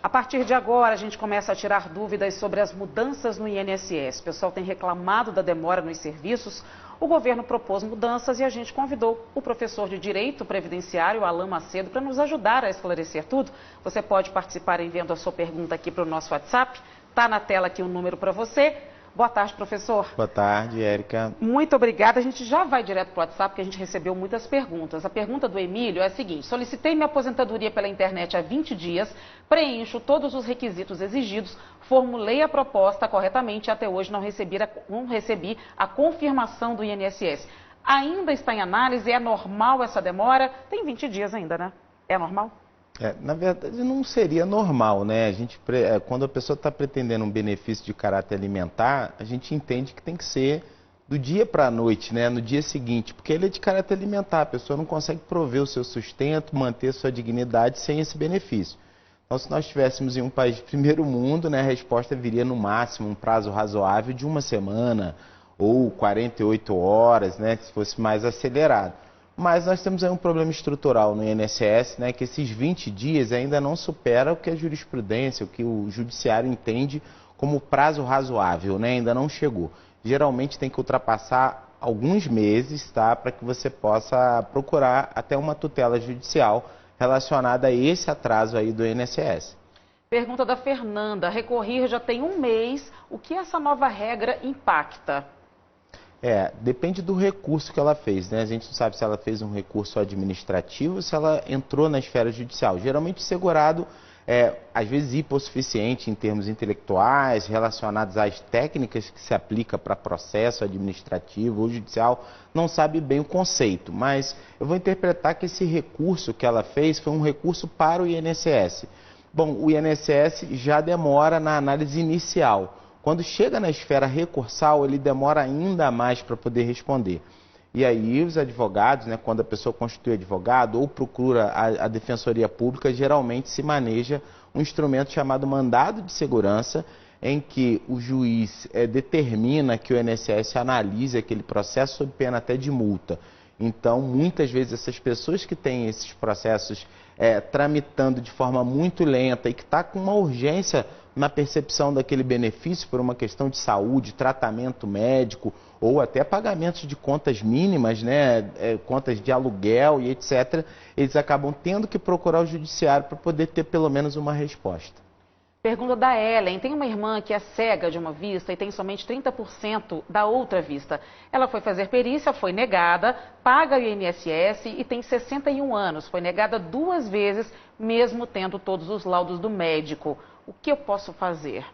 A partir de agora, a gente começa a tirar dúvidas sobre as mudanças no INSS. O pessoal tem reclamado da demora nos serviços. O governo propôs mudanças e a gente convidou o professor de Direito Previdenciário, Alain Macedo, para nos ajudar a esclarecer tudo. Você pode participar enviando a sua pergunta aqui para o nosso WhatsApp. Está na tela aqui o número para você. Boa tarde, professor. Boa tarde, Érica. Muito obrigada. A gente já vai direto para o WhatsApp, porque a gente recebeu muitas perguntas. A pergunta do Emílio é a seguinte: solicitei minha aposentadoria pela internet há 20 dias, preencho todos os requisitos exigidos, formulei a proposta corretamente e até hoje não recebi a confirmação do INSS. Ainda está em análise? É normal essa demora? Tem 20 dias ainda, né? É normal? Na verdade, não seria normal, né? Quando a pessoa está pretendendo um benefício de caráter alimentar, a gente entende que tem que ser do dia para a noite, né? No dia seguinte, porque ele é de caráter alimentar, a pessoa não consegue prover o seu sustento, manter sua dignidade sem esse benefício. Então, se nós estivéssemos em um país de primeiro mundo, né, a resposta viria no máximo um prazo razoável de 1 semana ou 48 horas, né, se fosse mais acelerado. Mas nós temos aí um problema estrutural no INSS, né, que esses 20 dias ainda não supera o que a jurisprudência, o que o judiciário entende como prazo razoável, né, ainda não chegou. Geralmente tem que ultrapassar alguns meses, tá, para que você possa procurar até uma tutela judicial relacionada a esse atraso aí do INSS. Pergunta da Fernanda: recorrer já tem um mês, o que essa nova regra impacta? Depende do recurso que ela fez, né? A gente não sabe se ela fez um recurso administrativo ou se ela entrou na esfera judicial. Geralmente o segurado às vezes hipossuficiente em termos intelectuais, relacionados às técnicas que se aplica para processo administrativo ou judicial, não sabe bem o conceito. Mas eu vou interpretar que esse recurso que ela fez foi um recurso para o INSS. Bom, o INSS já demora na análise inicial. Quando chega na esfera recursal, ele demora ainda mais para poder responder. E aí os advogados, né, quando a pessoa constitui advogado ou procura a Defensoria Pública, geralmente se maneja um instrumento chamado mandado de segurança, em que o juiz determina que o INSS analise aquele processo sob pena até de multa. Então, muitas vezes essas pessoas que têm esses processos tramitando de forma muito lenta e que está com uma urgência na percepção daquele benefício por uma questão de saúde, tratamento médico ou até pagamentos de contas mínimas, né, contas de aluguel e etc., eles acabam tendo que procurar o judiciário para poder ter pelo menos uma resposta. Pergunta da Ellen: tem uma irmã que é cega de uma vista e tem somente 30% da outra vista. Ela foi fazer perícia, foi negada, paga o INSS e tem 61 anos. Foi negada 2 vezes, mesmo tendo todos os laudos do médico. O que eu posso fazer?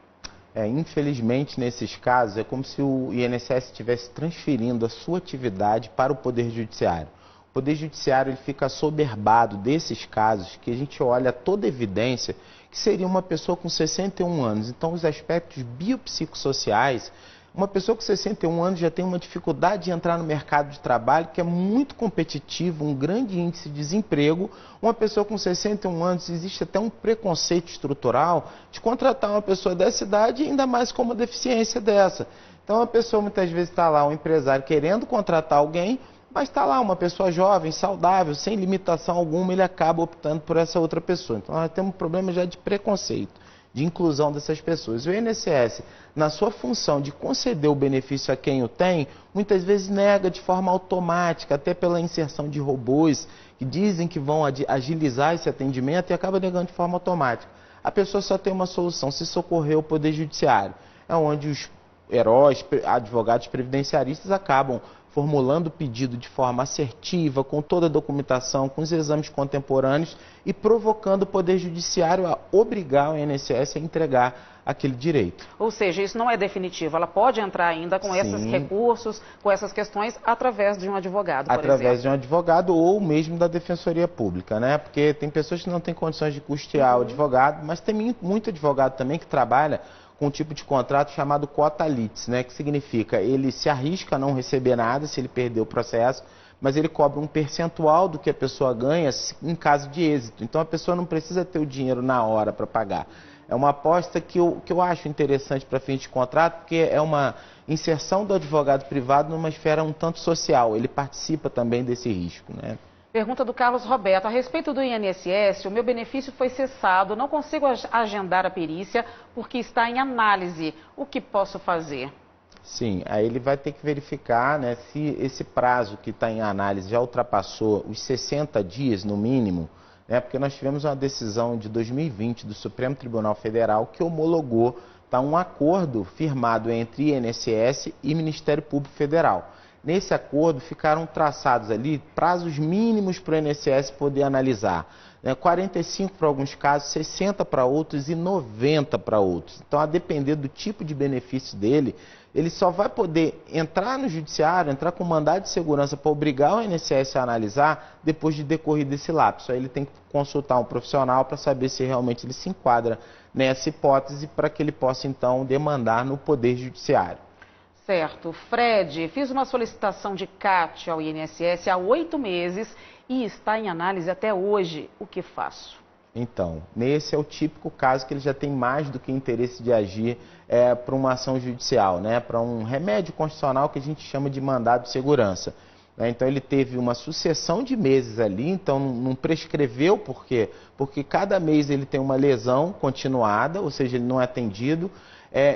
Infelizmente, nesses casos, é como se o INSS estivesse transferindo a sua atividade para o Poder Judiciário. O Poder Judiciário ele fica assoberbado desses casos, que a gente olha toda evidência, que seria uma pessoa com 61 anos. Então, os aspectos biopsicossociais, uma pessoa com 61 anos já tem uma dificuldade de entrar no mercado de trabalho, que é muito competitivo, um grande índice de desemprego. Uma pessoa com 61 anos, existe até um preconceito estrutural de contratar uma pessoa dessa idade, ainda mais com uma deficiência dessa. Então, a pessoa muitas vezes está lá, um empresário querendo contratar alguém, mas está lá uma pessoa jovem, saudável, sem limitação alguma, ele acaba optando por essa outra pessoa. Então, nós temos um problema já de preconceito, de inclusão dessas pessoas. O INSS, na sua função de conceder o benefício a quem o tem, muitas vezes nega de forma automática, até pela inserção de robôs que dizem que vão agilizar esse atendimento e acaba negando de forma automática. A pessoa só tem uma solução: se socorrer ao Poder Judiciário. É onde os heróis, advogados previdenciaristas acabam formulando o pedido de forma assertiva, com toda a documentação, com os exames contemporâneos e provocando o Poder Judiciário a obrigar o INSS a entregar aquele direito. Ou seja, isso não é definitivo, ela pode entrar ainda com esses recursos, com essas questões, através de um advogado, por exemplo. Através de um advogado ou mesmo da Defensoria Pública, né? Porque tem pessoas que não têm condições de custear o advogado, mas tem muito advogado também que trabalha com um tipo de contrato chamado cota litis, né? Que significa ele se arrisca a não receber nada se ele perder o processo, mas ele cobra um percentual do que a pessoa ganha em caso de êxito. Então a pessoa não precisa ter o dinheiro na hora para pagar. É uma aposta que eu acho interessante para fins de contrato, porque é uma inserção do advogado privado numa esfera um tanto social. Ele participa também desse risco, né? Pergunta do Carlos Roberto. A respeito do INSS, o meu benefício foi cessado. Não consigo agendar a perícia porque está em análise. O que posso fazer? Sim, aí ele vai ter que verificar, né, se esse prazo que está em análise já ultrapassou os 60 dias no mínimo, né, porque nós tivemos uma decisão de 2020 do Supremo Tribunal Federal que homologou um acordo firmado entre INSS e Ministério Público Federal. Nesse acordo ficaram traçados ali prazos mínimos para o INSS poder analisar. 45 para alguns casos, 60 para outros e 90 para outros. Então, a depender do tipo de benefício dele, ele só vai poder entrar no judiciário, entrar com mandado de segurança para obrigar o INSS a analisar depois de decorrido esse lapso. Aí ele tem que consultar um profissional para saber se realmente ele se enquadra nessa hipótese para que ele possa, então, demandar no Poder Judiciário. Certo. Fred, fiz uma solicitação de CAT ao INSS há 8 meses e está em análise até hoje. O que faço? Então, nesse é o típico caso que ele já tem mais do que interesse de agir para uma ação judicial, né? Para um remédio constitucional que a gente chama de mandado de segurança. Então, ele teve uma sucessão de meses ali, então não prescreveu, por quê? Porque cada mês ele tem uma lesão continuada, ou seja, ele não é atendido.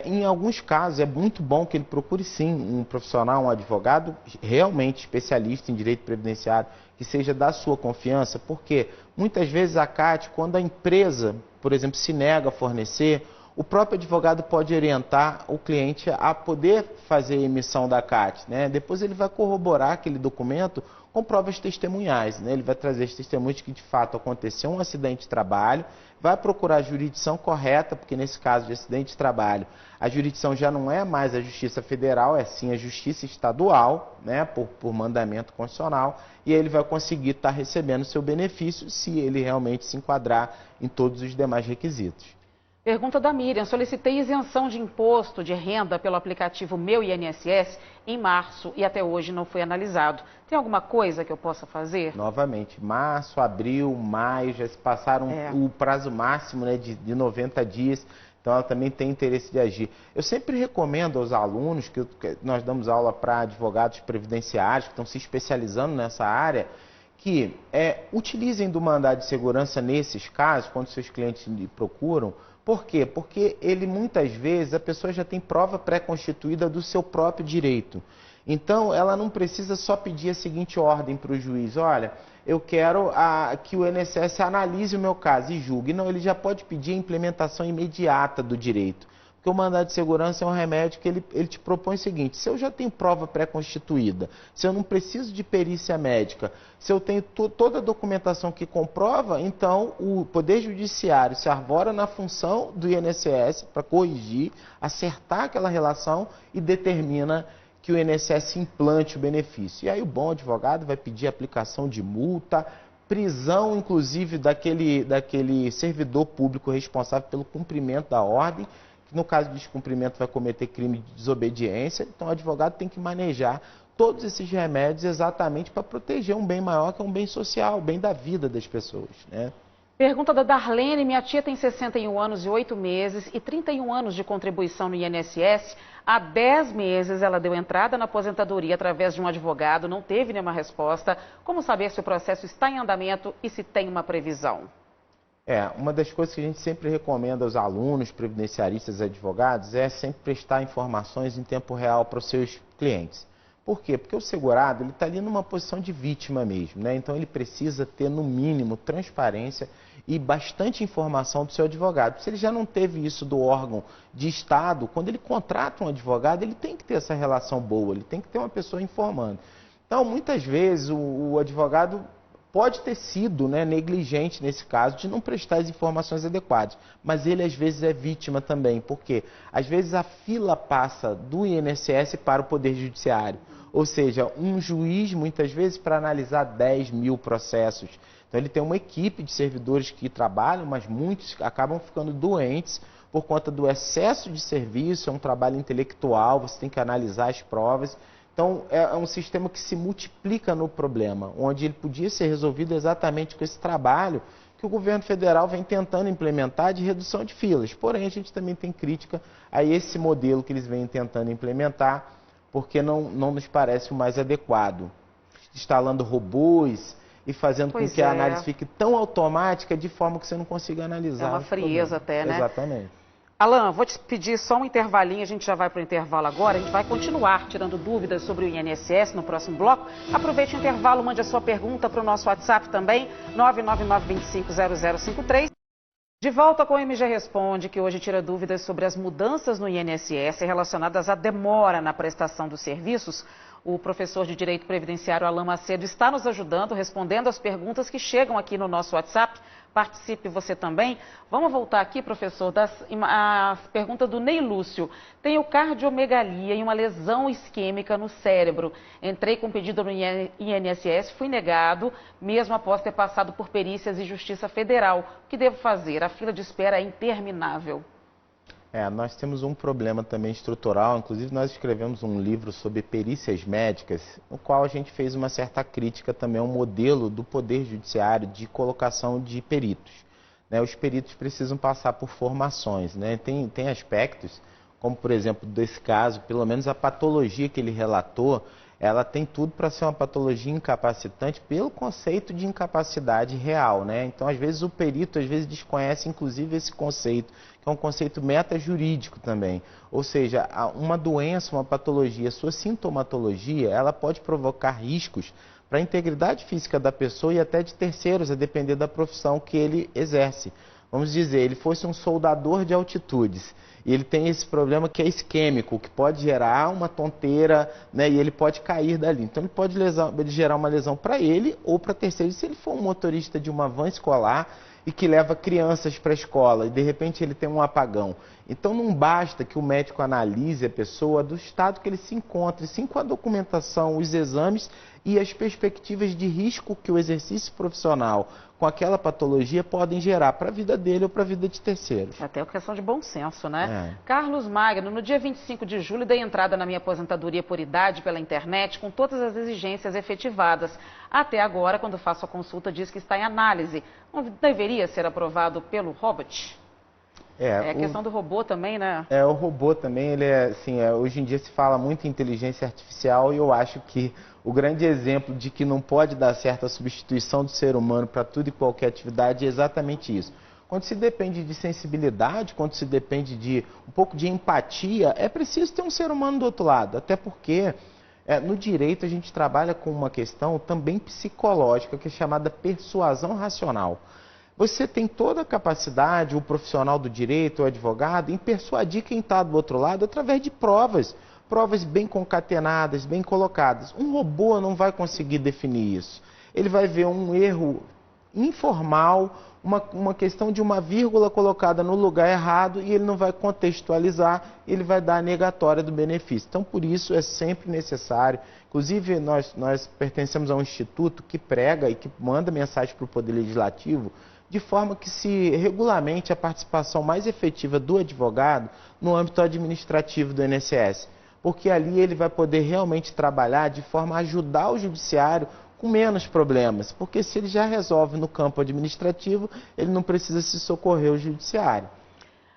Em alguns casos, é muito bom que ele procure sim um profissional, um advogado realmente especialista em direito previdenciário, que seja da sua confiança, porque muitas vezes a CAT, quando a empresa, por exemplo, se nega a fornecer, o próprio advogado pode orientar o cliente a poder fazer a emissão da CAT, né? Depois ele vai corroborar aquele documento com provas testemunhais, né? Ele vai trazer as testemunhas de que de fato aconteceu um acidente de trabalho, vai procurar a jurisdição correta, porque nesse caso de acidente de trabalho, a jurisdição já não é mais a Justiça Federal, é sim a Justiça Estadual, né? Por mandamento constitucional, e aí ele vai conseguir estar recebendo seu benefício se ele realmente se enquadrar em todos os demais requisitos. Pergunta da Miriam. Solicitei isenção de imposto de renda pelo aplicativo Meu INSS em março e até hoje não foi analisado. Tem alguma coisa que eu possa fazer? Novamente, março, abril, maio, já se passaram o prazo máximo, né, de 90 dias, então ela também tem interesse de agir. Eu sempre recomendo aos alunos, que nós damos aula para advogados previdenciários que estão se especializando nessa área, que utilizem do mandado de segurança nesses casos, quando seus clientes lhe procuram. Por quê? Porque ele muitas vezes, a pessoa já tem prova pré-constituída do seu próprio direito. Então, ela não precisa só pedir a seguinte ordem para o juiz: olha, eu quero que o INSS analise o meu caso e julgue. Não, ele já pode pedir a implementação imediata do direito. Porque o mandado de segurança é um remédio que ele te propõe o seguinte: se eu já tenho prova pré-constituída, se eu não preciso de perícia médica, se eu tenho toda a documentação que comprova, então o Poder Judiciário se arvora na função do INSS para corrigir, acertar aquela relação e determina que o INSS implante o benefício. E aí o bom advogado vai pedir aplicação de multa, prisão, inclusive, daquele servidor público responsável pelo cumprimento da ordem, que no caso de descumprimento vai cometer crime de desobediência. Então o advogado tem que manejar todos esses remédios exatamente para proteger um bem maior, que é um bem social, o bem da vida das pessoas, né? Pergunta da Darlene. Minha tia tem 61 anos e 8 meses e 31 anos de contribuição no INSS. Há 10 meses ela deu entrada na aposentadoria através de um advogado, não teve nenhuma resposta. Como saber se o processo está em andamento e se tem uma previsão? Uma das coisas que a gente sempre recomenda aos alunos, previdenciaristas e advogados é sempre prestar informações em tempo real para os seus clientes. Por quê? Porque o segurado está ali numa posição de vítima mesmo, né? Então ele precisa ter, no mínimo, transparência e bastante informação do seu advogado. Se ele já não teve isso do órgão de Estado, quando ele contrata um advogado, ele tem que ter essa relação boa, ele tem que ter uma pessoa informando. Então, muitas vezes, o advogado pode ter sido, né, negligente nesse caso de não prestar as informações adequadas, mas ele às vezes é vítima também, porque às vezes a fila passa do INSS para o Poder Judiciário, ou seja, um juiz muitas vezes para analisar 10 mil processos. Então ele tem uma equipe de servidores que trabalham, mas muitos acabam ficando doentes por conta do excesso de serviço, é um trabalho intelectual, você tem que analisar as provas. Então, é um sistema que se multiplica no problema, onde ele podia ser resolvido exatamente com esse trabalho que o governo federal vem tentando implementar de redução de filas. Porém, a gente também tem crítica a esse modelo que eles vêm tentando implementar, porque não nos parece o mais adequado. Instalando robôs e fazendo com que a análise fique tão automática de forma que você não consiga analisar. É uma frieza até, né? Exatamente. Alan, vou te pedir só um intervalinho, a gente já vai para o intervalo agora, a gente vai continuar tirando dúvidas sobre o INSS no próximo bloco. Aproveite o intervalo, mande a sua pergunta para o nosso WhatsApp também, 999250053. De volta com o MG Responde, que hoje tira dúvidas sobre as mudanças no INSS relacionadas à demora na prestação dos serviços. O professor de Direito Previdenciário Alan Macedo está nos ajudando, respondendo as perguntas que chegam aqui no nosso WhatsApp. Participe você também. Vamos voltar aqui, professor, a pergunta do Ney Lúcio. Tenho cardiomegalia e uma lesão isquêmica no cérebro. Entrei com pedido no INSS, fui negado, mesmo após ter passado por perícias e Justiça Federal. O que devo fazer? A fila de espera é interminável. Nós temos um problema também estrutural, inclusive nós escrevemos um livro sobre perícias médicas, no qual a gente fez uma certa crítica também ao modelo do Poder Judiciário de colocação de peritos. Os peritos precisam passar por formações, tem aspectos, como por exemplo desse caso, pelo menos a patologia que ele relatou, ela tem tudo para ser uma patologia incapacitante pelo conceito de incapacidade real, Então, às vezes, o perito desconhece, inclusive, esse conceito, que é um conceito metajurídico também. Ou seja, uma doença, uma patologia, sua sintomatologia, ela pode provocar riscos para a integridade física da pessoa e até de terceiros, a depender da profissão que ele exerce. Vamos dizer, ele fosse um soldador de altitudes, e ele tem esse problema que é isquêmico, que pode gerar uma tonteira, e ele pode cair dali. Então, ele pode gerar uma lesão para ele ou para terceiros. Se ele for um motorista de uma van escolar e que leva crianças para a escola e, de repente, ele tem um apagão. Então, não basta que o médico analise a pessoa do estado que ele se encontra, sim com a documentação, os exames e as perspectivas de risco que o exercício profissional com aquela patologia podem gerar para a vida dele ou para a vida de terceiros. Até uma questão de bom senso, Carlos Magno, no dia 25 de julho, dei entrada na minha aposentadoria por idade pela internet com todas as exigências efetivadas. Até agora, quando faço a consulta, diz que está em análise. Não deveria ser aprovado pelo robot? A questão do robô também, O robô também, hoje em dia se fala muito em inteligência artificial e eu acho que o grande exemplo de que não pode dar certo a substituição do ser humano para tudo e qualquer atividade é exatamente isso. Quando se depende de sensibilidade, quando se depende de um pouco de empatia, é preciso ter um ser humano do outro lado, até porque no direito a gente trabalha com uma questão também psicológica que é chamada persuasão racional. Você tem toda a capacidade, o profissional do direito, o advogado, em persuadir quem está do outro lado através de provas bem concatenadas, bem colocadas. Um robô não vai conseguir definir isso. Ele vai ver um erro informal, uma questão de uma vírgula colocada no lugar errado e ele não vai contextualizar, ele vai dar a negatória do benefício. Então, por isso, é sempre necessário. Inclusive, nós pertencemos a um instituto que prega e que manda mensagem para o Poder Legislativo de forma que se regulamente a participação mais efetiva do advogado no âmbito administrativo do INSS. Porque ali ele vai poder realmente trabalhar de forma a ajudar o judiciário com menos problemas. Porque se ele já resolve no campo administrativo, ele não precisa se socorrer ao judiciário.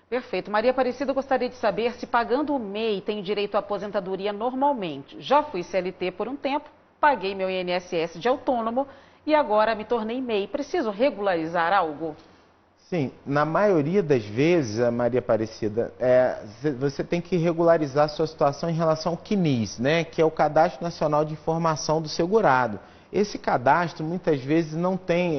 Perfeito. Maria Aparecida, gostaria de saber se pagando o MEI tem direito à aposentadoria normalmente. Já fui CLT por um tempo, paguei meu INSS de autônomo e agora me tornei MEI. Preciso regularizar algo? Sim, na maioria das vezes, Maria Aparecida, você tem que regularizar a sua situação em relação ao CNIS, que é o Cadastro Nacional de Informação do Segurado. Esse cadastro, muitas vezes,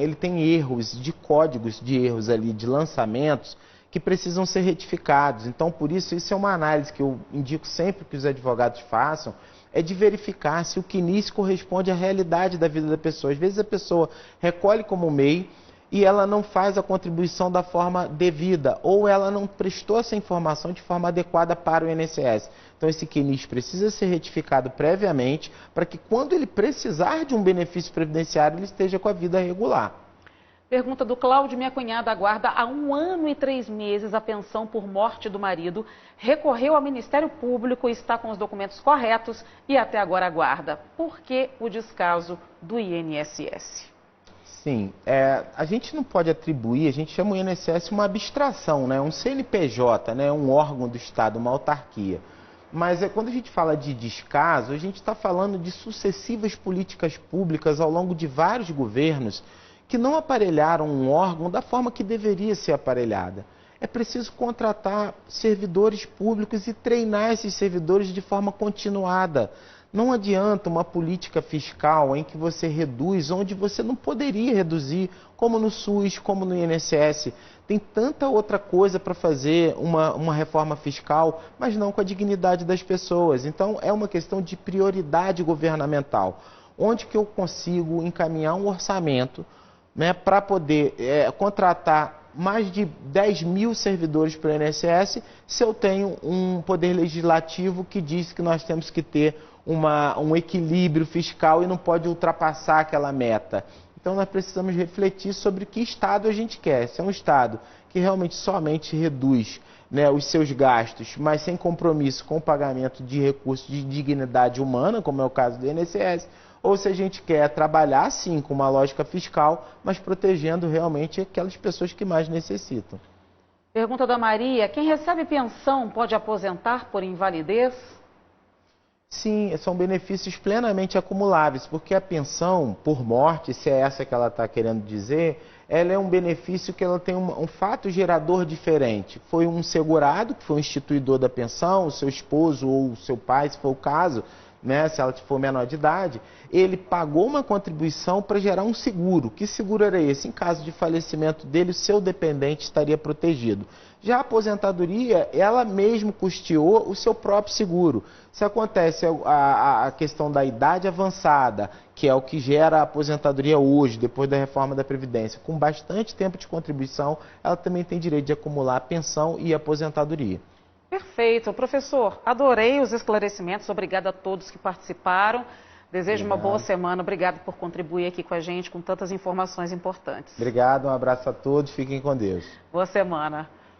ele tem erros de códigos de erros ali, de lançamentos, que precisam ser retificados. Então, por isso é uma análise que eu indico sempre que os advogados façam, é de verificar se o CNIS corresponde à realidade da vida da pessoa. Às vezes a pessoa recolhe como MEI e ela não faz a contribuição da forma devida, ou ela não prestou essa informação de forma adequada para o INSS. Então esse CNIS precisa ser retificado previamente para que quando ele precisar de um benefício previdenciário, ele esteja com a vida regular. Pergunta do Cláudio: minha cunhada aguarda há 1 ano e 3 meses a pensão por morte do marido, recorreu ao Ministério Público, está com os documentos corretos e até agora aguarda. Por que o descaso do INSS? Sim, a gente não pode atribuir, a gente chama o INSS uma abstração, um CNPJ, um órgão do Estado, uma autarquia. Mas quando a gente fala de descaso, a gente está falando de sucessivas políticas públicas ao longo de vários governos que não aparelharam um órgão da forma que deveria ser aparelhada. É preciso contratar servidores públicos e treinar esses servidores de forma continuada. Não adianta uma política fiscal em que você reduz onde você não poderia reduzir, como no SUS, como no INSS. Tem tanta outra coisa para fazer uma reforma fiscal, mas não com a dignidade das pessoas. Então, é uma questão de prioridade governamental. Onde que eu consigo encaminhar um orçamento, né, para poder contratar mais de 10 mil servidores para o INSS, se eu tenho um poder legislativo que diz que nós temos que ter um equilíbrio fiscal e não pode ultrapassar aquela meta. Então nós precisamos refletir sobre que Estado a gente quer. Se é um Estado que realmente somente reduz, né, os seus gastos, mas sem compromisso com o pagamento de recursos de dignidade humana, como é o caso do INSS, ou se a gente quer trabalhar, sim, com uma lógica fiscal, mas protegendo realmente aquelas pessoas que mais necessitam. Pergunta da Maria: quem recebe pensão pode aposentar por invalidez? Sim, são benefícios plenamente acumuláveis, porque a pensão por morte, se é essa que ela está querendo dizer, ela é um benefício que ela tem um fato gerador diferente. Foi um segurado, que foi o instituidor da pensão, o seu esposo ou o seu pai, se for o caso, né, se ela for menor de idade, ele pagou uma contribuição para gerar um seguro. Que seguro era esse? Em caso de falecimento dele, o seu dependente estaria protegido. Já a aposentadoria, ela mesmo custeou o seu próprio seguro. Se acontece a questão da idade avançada, que é o que gera a aposentadoria hoje, depois da reforma da Previdência, com bastante tempo de contribuição, ela também tem direito de acumular pensão e aposentadoria. Perfeito. Professor, adorei os esclarecimentos. Obrigada a todos que participaram. Desejo uma boa semana. Obrigado por contribuir aqui com a gente com tantas informações importantes. Obrigado, um abraço a todos. Fiquem com Deus. Boa semana.